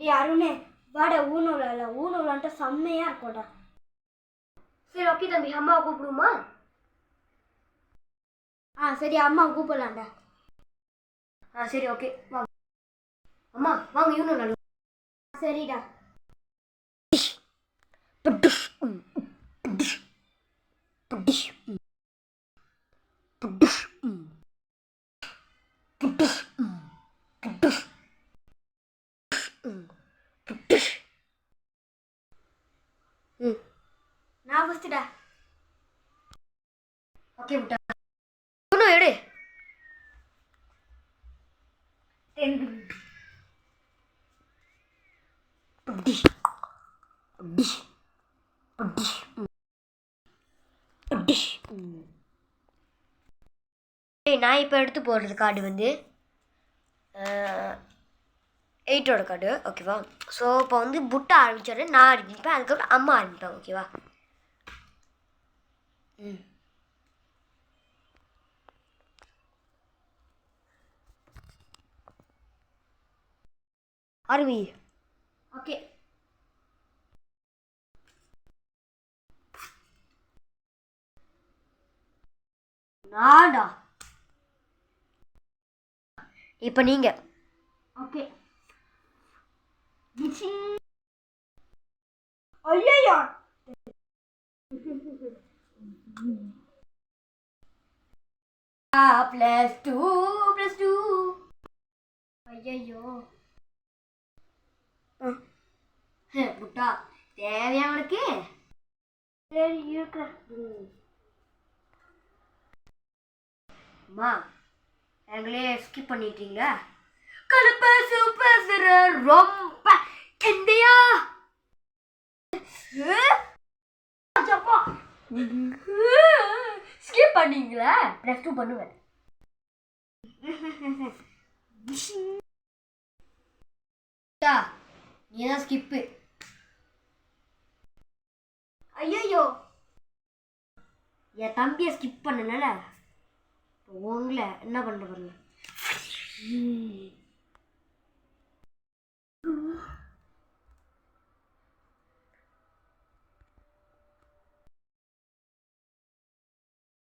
ஏய் அருணே வாடா ஊனோலான்ட்டு செம்மையாக இருக்கும்டா. சரி ஓகே தம்பி, அம்மாவை கூப்பிடுமா? சரி அம்மா கூப்பிடலாம்டா. சரி ஓகே வாங்க அம்மா, வாங்க யூனோ விளாடுவோம். சரிடா. நான் ஃபஸ்ட்டுடா. ஓகே விட்டா யூனோ எடு. நான் இப்போ எடுத்து போடுறது கார்டு வந்து 8ஓட கார்டு, ஓகேவா? ஸோ இப்போ வந்து புட்டை ஆரம்பிச்சிடுறேன், நான் ஆரம்பிப்பேன், அதுக்கப்புறம் அம்மா ஆரம்பிப்பேன், ஓகேவா? ஆரம்பி. ஓகே. நாடா இப்போ நீங்க. ஓகே. ஐயோ +2 ஐயோ புட்டா தேவையா உனக்கு? சரி இருக்கிற. அம்மா எங்களே ஸ்கிப் பண்ணிட்டீங்க. கலப்ப சூப்பர் ரொம்ப இந்தியா ஸ்கிப் பண்ணீங்களா? +2 பண்ணுவேன். நீதான் ஸ்கிப்பு. ஐயோ என் தம்பியை ஸ்கிப் பண்ணனால உங்களை என்ன பண்ண பாருங்க.